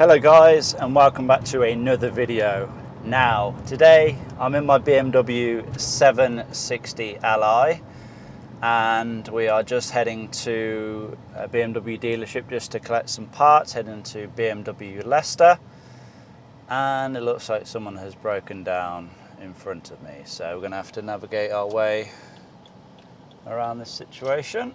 Hello guys, and welcome back to another video. Now today I'm in my BMW 760 Li and we are just heading to a BMW dealership just to collect some parts, heading to BMW Leicester, and it looks like someone has broken down in front of me, so we're going to have to navigate our way around this situation.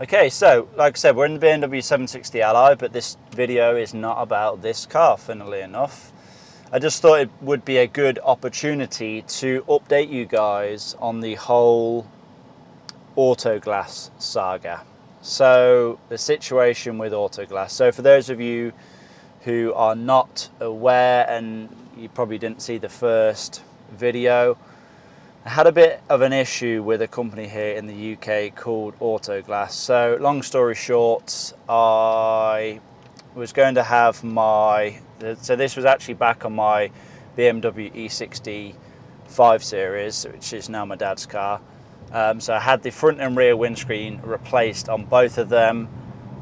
Okay, so like I said, we're in the BMW 760 Li, but this video is not about this car, funnily enough. I just thought it would be a good opportunity to update you guys on the whole Autoglass saga. So the situation with Autoglass. So for those of you who are not aware, and you probably didn't see the first video, I had a bit of an issue with a company here in the UK called Autoglass. So long story short, I was going to have so this was actually back on my BMW E60 5 Series, which is now my dad's car. So I had the front and rear windscreen replaced on both of them,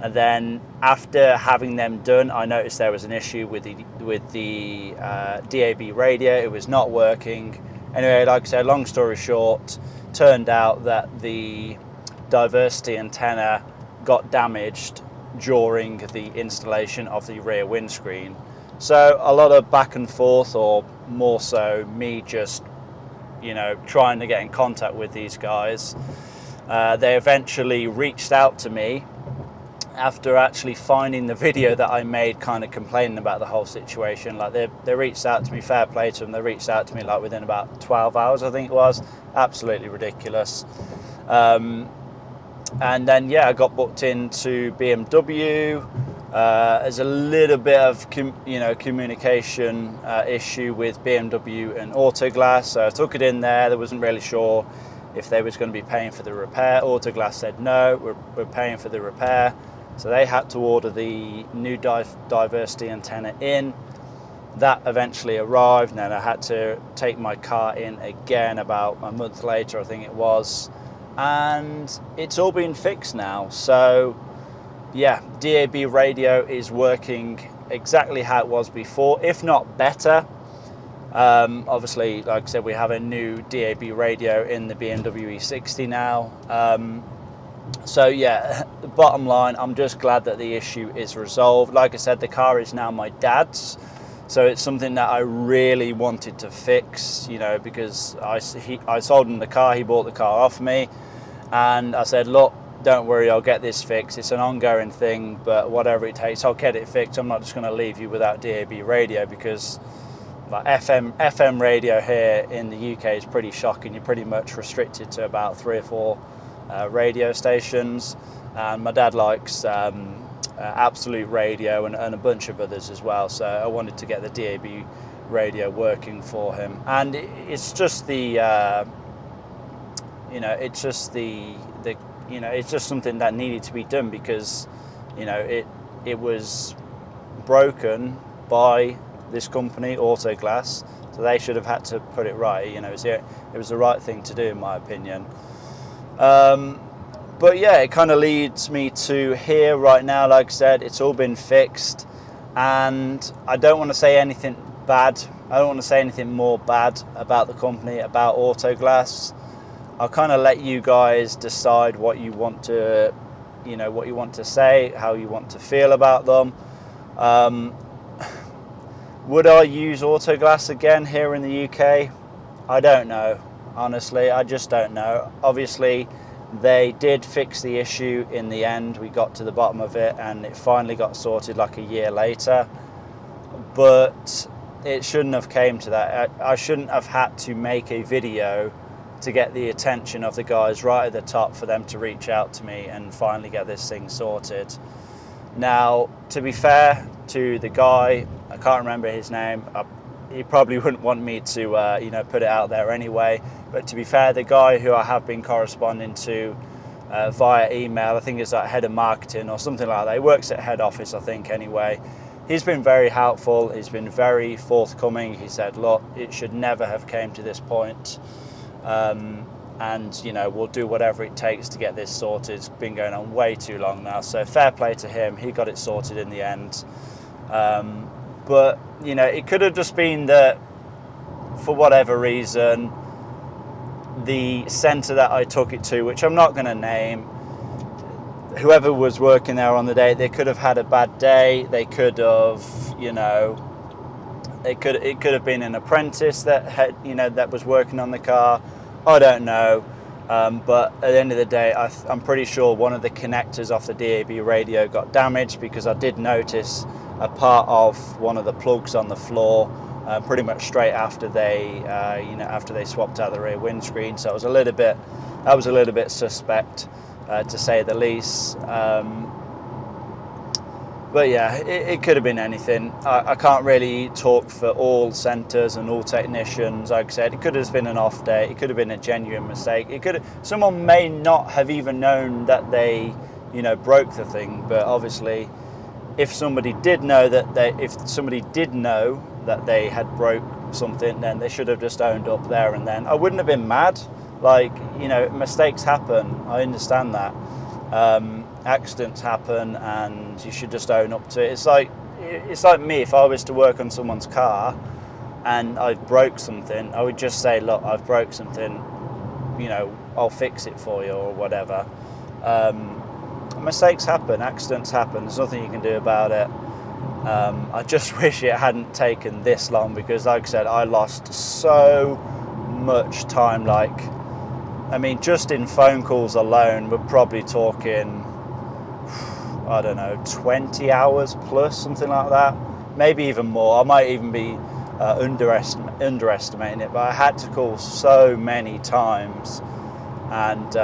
and then after having them done, I noticed there was an issue with the DAB radio. It was not working. Anyway, like I said, long story short, turned out that the diversity antenna got damaged during the installation of the rear windscreen. So a lot of back and forth, or more so me just, trying to get in contact with these guys. They eventually reached out to me after actually finding the video that I made, kind of complaining about the whole situation. Like they reached out to me, fair play to them. They reached out to me like within about 12 hours, I think it was. Absolutely ridiculous. And then yeah, I got booked into BMW. There's a little bit of communication issue with BMW and Autoglass, so I took it in there. They wasn't really sure if they was going to be paying for the repair. Autoglass said no, we're paying for the repair. So they had to order the new diversity antenna in. That eventually arrived, and then I had to take my car in again about a month later, I think it was, and it's all been fixed now. So yeah, DAB radio is working exactly how it was before, if not better. Obviously, like I said, we have a new DAB radio in the BMW E60 now. So yeah, the bottom line, I'm just glad that the issue is resolved. Like I said, the car is now my dad's, so it's something that I really wanted to fix, because I sold him the car, he bought the car off me, and I said, look, don't worry, I'll get this fixed. It's an ongoing thing, but whatever it takes, I'll get it fixed. I'm not just going to leave you without DAB radio, because like FM radio here in the UK is pretty shocking. You're pretty much restricted to about 3 or 4 radio stations, and my dad likes Absolute Radio and a bunch of others as well, so I wanted to get the DAB radio working for him. And it's just it's just something that needed to be done, because it was broken by this company, Autoglass, so they should have had to put it right. It was the right thing to do, in my opinion. But yeah, it kind of leads me to here right now. Like I said, it's all been fixed, and I don't want to say anything bad. I don't want to say anything more bad about the company, about Autoglass. I'll kind of let you guys decide what you want to, what you want to say, how you want to feel about them. Would I use Autoglass again here in the UK? I don't know. Honestly, I just don't know. Obviously, they did fix the issue in the end. We got to the bottom of it, and it finally got sorted like a year later. But it shouldn't have came to that. I shouldn't have had to make a video to get the attention of the guys right at the top for them to reach out to me and finally get this thing sorted. Now, to be fair to the guy, I can't remember his name. He probably wouldn't want me to, put it out there anyway. But to be fair, the guy who I have been corresponding to via email, I think it's like head of marketing or something like that. He works at head office, I think, anyway. He's been very helpful. He's been very forthcoming. He said, look, it should never have came to this point. and you know, we'll do whatever it takes to get this sorted. It's been going on way too long now, so fair play to him, he got it sorted in the end. But you know, it could have just been that for whatever reason the centre that I took it to, which I'm not going to name, whoever was working there on the day, they could have had a bad day. They could have, you know, it could have been an apprentice that had, you know, that was working on the car. I don't know, but at the end of the day, I'm pretty sure one of the connectors off the DAB radio got damaged, because I did notice a part of one of the plugs on the floor pretty much straight after they, you know, after they swapped out the rear windscreen. So that was a little bit suspect, to say the least. But yeah, it could have been anything. I can't really talk for all centres and all technicians. Like I said, it could have been an off day. It could have been a genuine mistake. Someone may not have even known that they, you know, broke the thing. But obviously, if somebody did know that they had broke something, then they should have just owned up there and then. I wouldn't have been mad. Like, you know, mistakes happen. I understand that. Accidents happen, and you should just own up to it. It's like me, if I was to work on someone's car and I broke something, I would just say, look, I've broke something, you know, I'll fix it for you or whatever. Mistakes happen, accidents happen, there's nothing you can do about it. I just wish it hadn't taken this long, because like I said, I lost so much time. Like, I mean, just in phone calls alone, we're probably talking, I don't know, 20 hours plus, something like that. Maybe even more. I might even be underestimating it, but I had to call so many times, and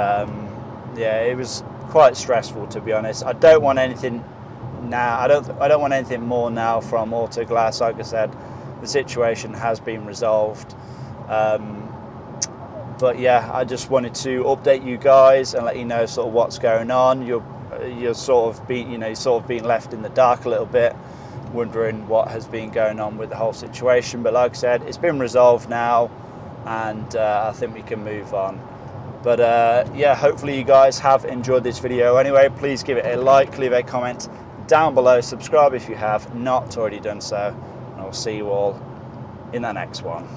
yeah, it was quite stressful, to be honest. I don't want anything now. I don't want anything more now from Autoglass. Like I said, the situation has been resolved. But yeah, I just wanted to update you guys and let you know sort of what's going on. You're sort of being left in the dark a little bit, wondering what has been going on with the whole situation. But like I said, it's been resolved now, and I think we can move on. But yeah, hopefully you guys have enjoyed this video. Anyway, please give it a like, leave a comment down below, subscribe if you have not already done so, and I'll see you all in the next one.